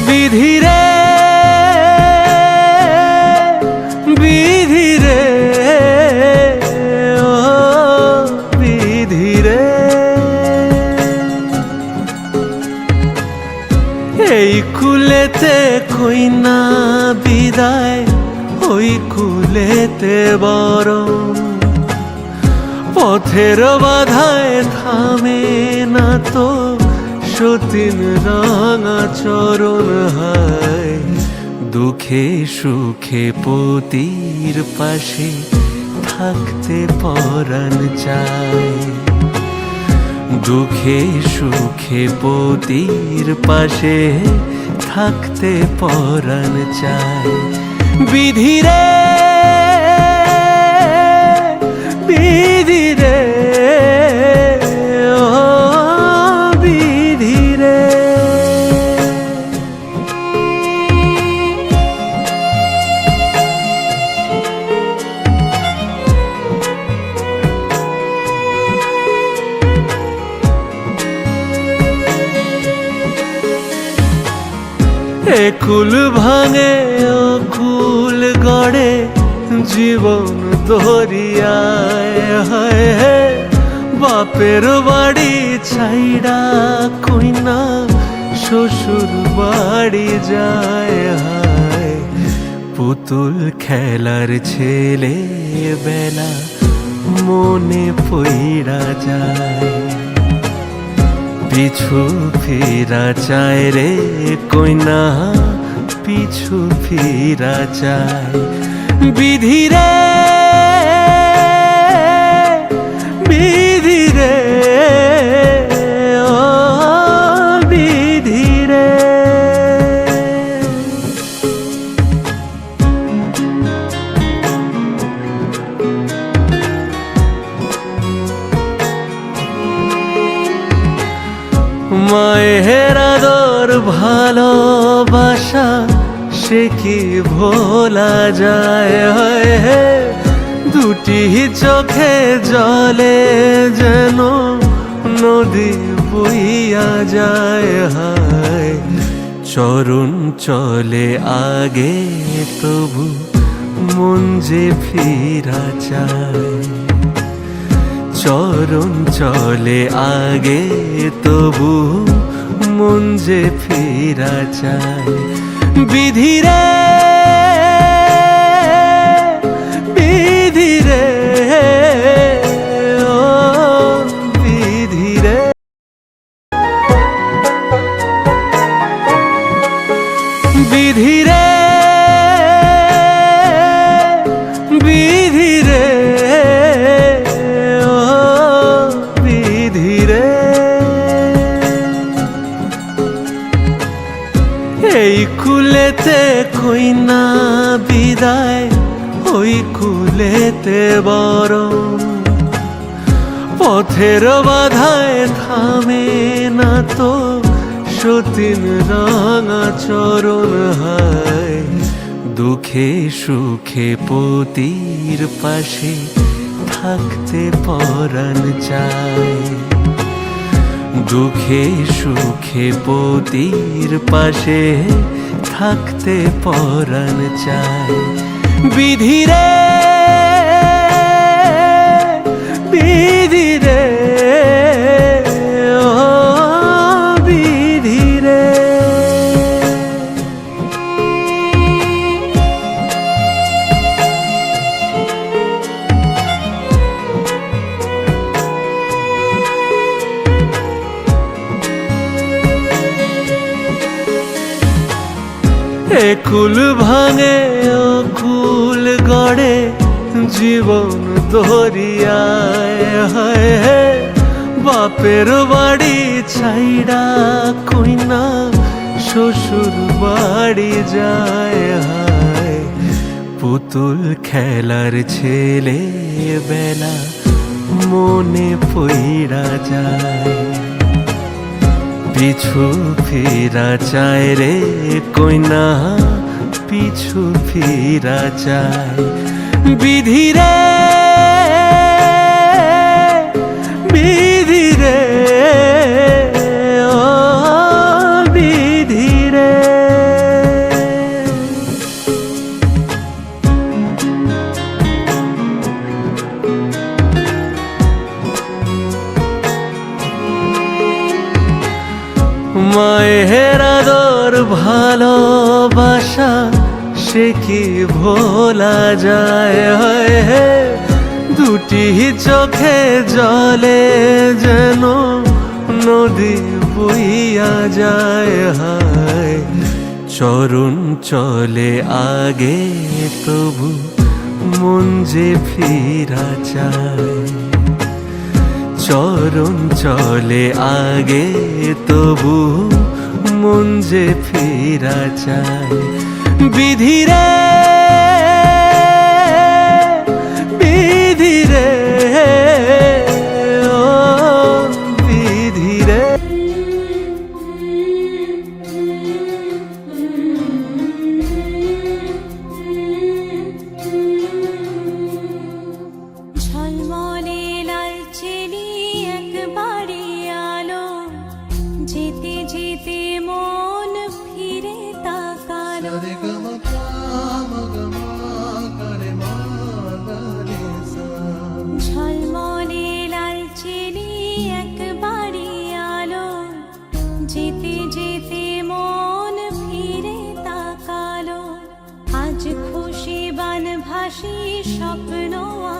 বিধিরে বিধিরে ও বিধিরে, এই কুলেতে কইনা বিদায়, ওই কুলেতে বরং পথের বাধায় থামে না তো সতীন রাঙা চরণ হায়। দুঃখে সুখে পতির পাশে থাকতে পরাণ চায়, দুঃখে সুখে পতির পাশে থাকতে পরাণ চায়। বিধিরে বিধিরে ও বিধিরে, একুল ভাঙে অকুল গড়ে জীবন দরিয়ায়। হায় বাপের বাড়ি ছাইড়া কইনা শ্বশুর বাড়ি যায়। হায় পুতুল খেলার ছেলে বেলা মনে পইড়া যায়, পিছু ফিরা চায় রে কইনা পিছু ফিরা চায়। বিধিরে বিধিরে ও বিধিরে, মায়ের আদর ভালোবাসা সে কি ভোলা যায়। দুটি চোখে জলে যেন নদী বইয়া যায়। হায় চরণ চলে আগে তবু মন যে ফিরা চায়, চরণ চলে আগে তবু মন যে ফিরা চায়। বিধিরে বিধিরে ও বিধিরে, বিধিরে বিধিরে ও বিধিরে, এই কুলেতে কইনা বিদায়, ওই কুলেতে বরং পথের বাধায় থামে না তো সতীন রাঙা চরণ হায়। দুঃখে সুখে পতির পাশে থাকতে পরাণ চায়, দুঃখে সুখে পতির পাশে থাকতে পরাণ চায়। বিধিরে বিধিরে ও বিধিরে, একুল ভাঙে অকুল গড়ে জীবন দরিয়ায়। হায় বাপের বাড়ি ছাইড়া কইনা শ্বশুর বাড়ি যায়। হায় পুতুল খেলার ছেলে বেলা মনে পইড়া যায়, পিছু ফিরা চায় রে কইনা পিছু ফিরা চায়। বিধিরে বিধিরে ও বিধিরে। মায়ের আদর ভালোবাসা সে কি ভোলা যায়, হয় হে দুটি চোখে জলে যেন নদী বইয়া যায়, হায় চরণ চলে আগে তবু মন যে ফিরা চায়, চরণ চলে আগে তবু মন যে ফিরা চায়। বিধিরে বিধিরে ও বিধিরে। ঝলমলে লালচেলি একবারে আলো, যেতে যেতে মন ফিরে তাকালো। ঝলমলে লালচেলি একবারে আলো, যেতে যেতে মন ফিরে তাকালো। আজ খুশি বানভাসি স্বপ্ন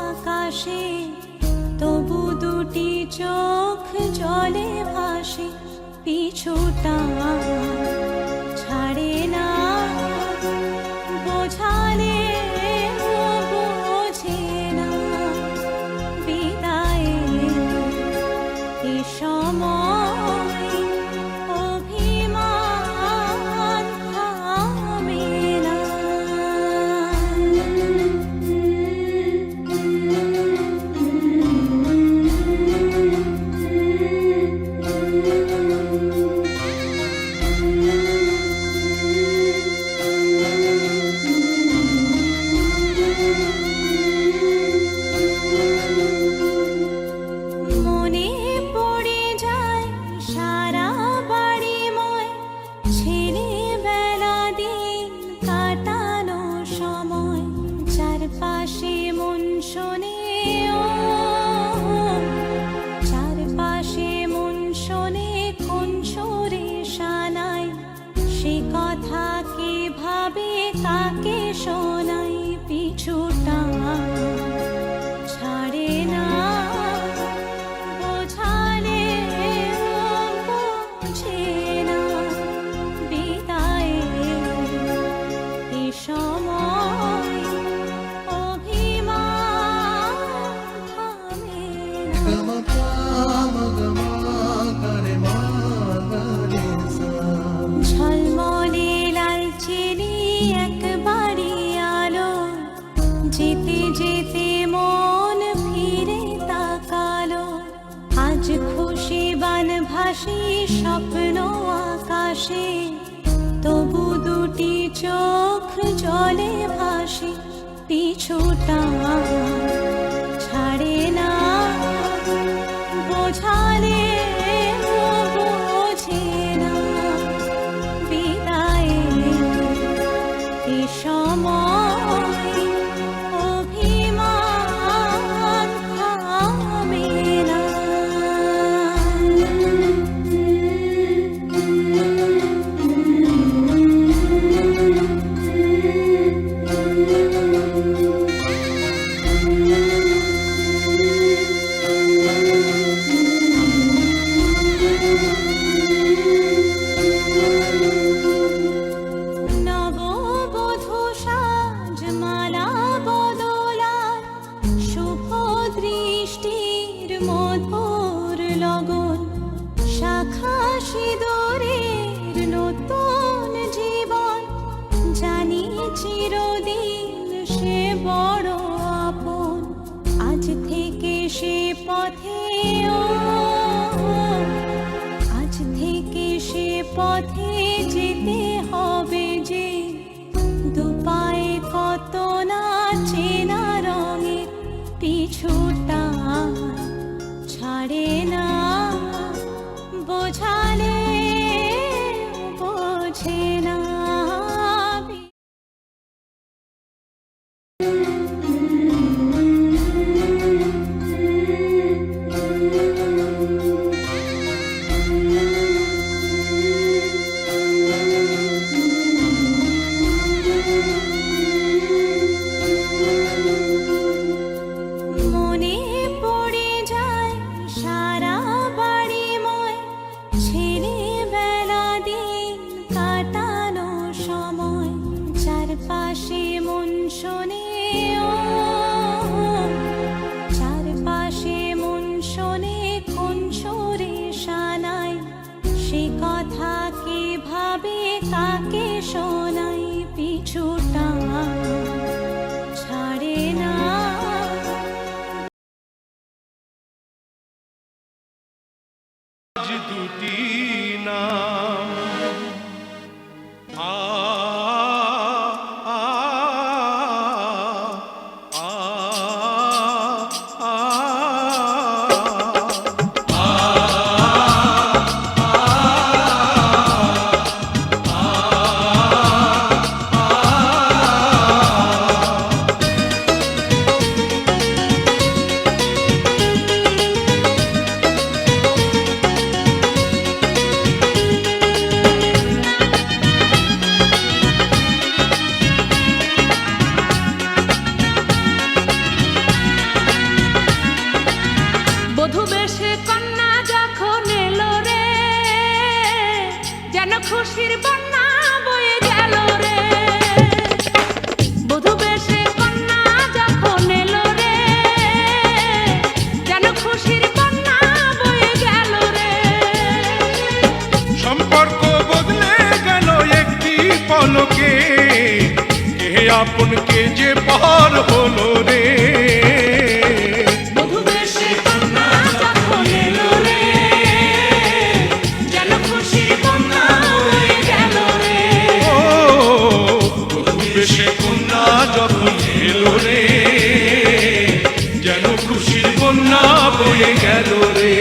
আকাশে, তবু দুটি চোখ জলে ভাসে। পিছুটা ছাড়ে না, বোঝালে বোঝে না। বিদায়ের এ সময় অভিমান থামে না। মনে পড়ে যায় সারা বাড়িময় ছেলেবেলা দিন কাটানো সময়। চারপাশে মন শোনে ও, চারপাশে মন শোনে কোন সুরে শানাই। সে কথা কে ভাবে কাকে শোনাই। পিছুটা ছাড়ে না, বোঝালে বোঝে না। বিদায়ের এ সময় অভিমান থামে না। ঝলমলে লালচেলি একবারে আলো, যেতে যেতে মন ফিরে তাকালো। আজ খুশি বানভাসি স্বপ্ন আকাশে, তবু দুটি চোখ জলে ভাসে। পিছুটা ছাড়ে না, বোঝালে বোঝে না। বিদায়ের এ সময় অভিমান থামে না। নববধূ সাজমালা বদলায়, শুভ দৃষ্টির মধুর লগন। শাখা সিঁদুরের নতুন জীবন, জানি চিরদিন সে বড় আপন। আজ থেকে সে পথে ও, আজ থেকে সে পথে যেতে হবে যে। দুপায়ে কত না চেনা রঙের, পিছুটা ছাড়ে না, বোঝালে বোঝে না। যাবে কাকে শোনাই পিছুটা ছাড়ে না। আজ দুটি নাম আ আ আ আ বধূ বেশে কন্যা যখন এলো রে, যেন খুশির বন্যা বয়ে গেল রে। বধূ বেশে কন্যা যখন এলো রে, যেন খুশির বন্যা বয়ে গেল রে। সম্পর্ক বদলে গেল একটি পলকে, কে আপন কে যে পর হলো রে। বধূ বেশে কন্যা যখন এলো রে, যেন খুশির বন্যা বয়ে গেল রে। ও বেশে কন্যা যখন এলো রে, যেন খুশির বন্যা বয়ে গেল রে।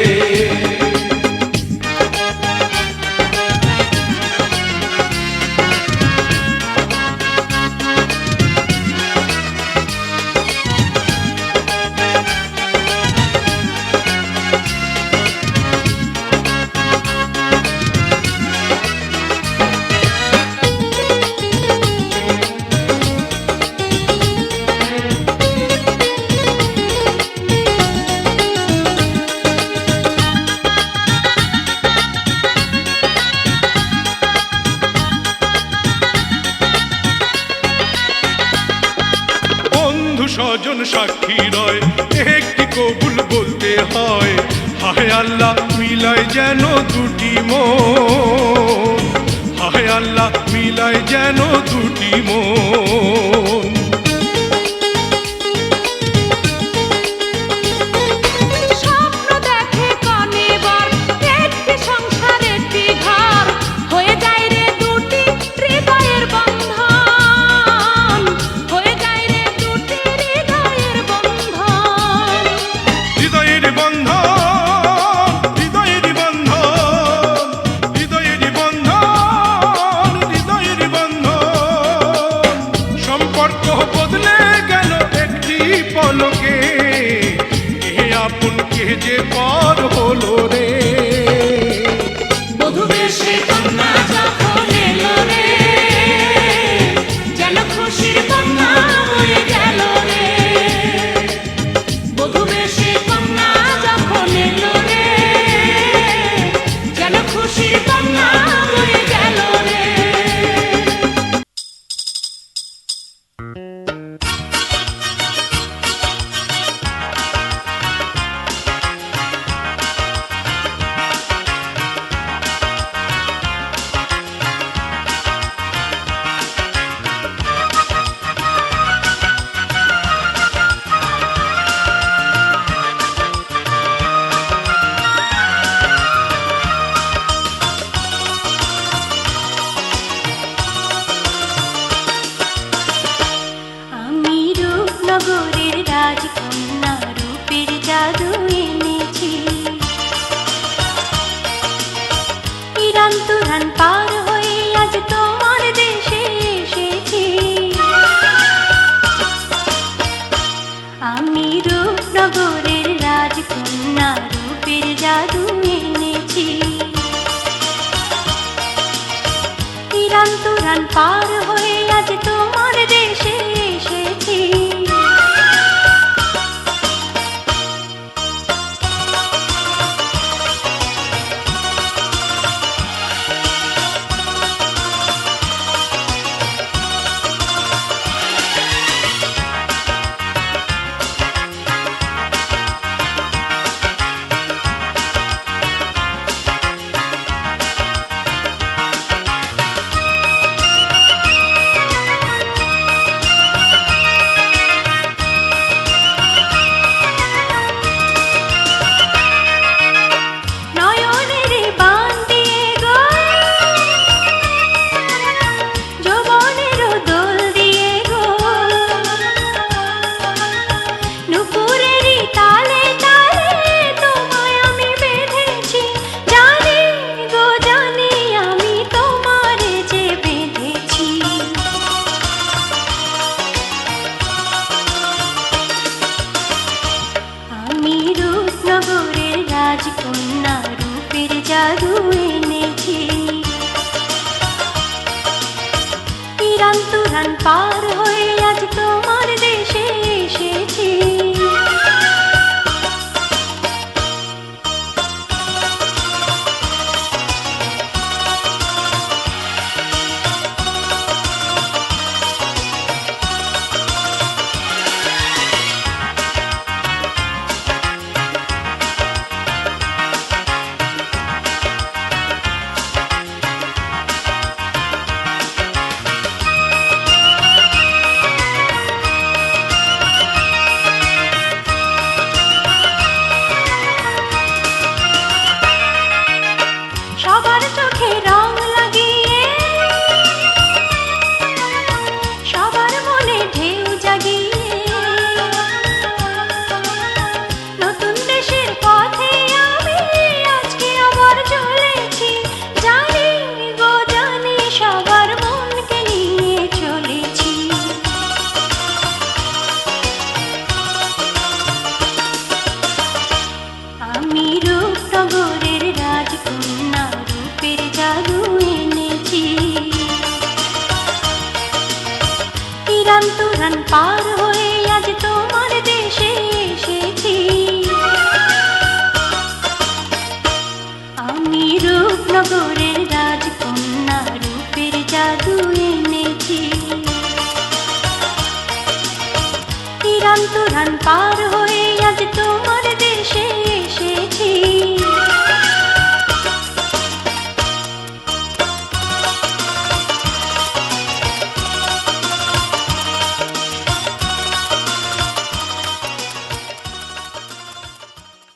বন্ধু স্বজন সাক্ষী রয়, একটি কবুল বলতে হয়। হায় আল্লাহ মিলায় যেন দুটি মন, হায় আল্লাহ মিলায় যেন দুটি মন। স্বপ্ন দেখে কনিবার একটি সংসার একটি ঘর, হয়ে যায় রে দুটি হৃদয়ের বন্ধন, হয়ে যায় রে দুটি হৃদয়ের বন্ধন। হৃদয়ের বন্ধন, হৃদয়ের বন্ধন, হৃদয়ের বন্ধন, হৃদয়ের বন্ধন। সম্পর্ক বদলে গেল একটি পলকে, কে আপন কে যে পর হলো রে। বধূ বেশে কন্যা যখন এলো রে, যেন খুশির বন্যা বয়ে গেল রে। বধূ বেশে কন্যা যখন এলো রে, যেন খুশির বন্যা বয়ে গেল রে। আমি রূপনগরের রাজকন্যা, রূপের জাদু এনেছি। ইরান তুরান পার হয়ে আজ তোমার দেশে এসেছি। আমি রূপনগরের রাজকন্যা, রূপের জাদু এনেছি। ইরান তুরান পার হয়ে আজ তোমার দেশে এসেছি। জাদু এনেছি। ইরান তুরান পার হয়ে আজ তোমার দেশে এসেছি। সবার চোখে রং লাগিয়ে, সবার মনে ঢেউ জাগিয়ে, নতুন দেশের পথে আমি আজকে আবার চলেছি। জানি গো জানি সবার মনকে নিয়ে চলেছি। আমি রূপনগরের রাজকন্যা, রূপের জাদু এনেছি। ইরান তুরান পার হয়ে আজ তোমার দেশে এসেছি। আমি রূপনগরের রাজকন্যা, রূপের জাদু এনেছি। ইরান তুরান পার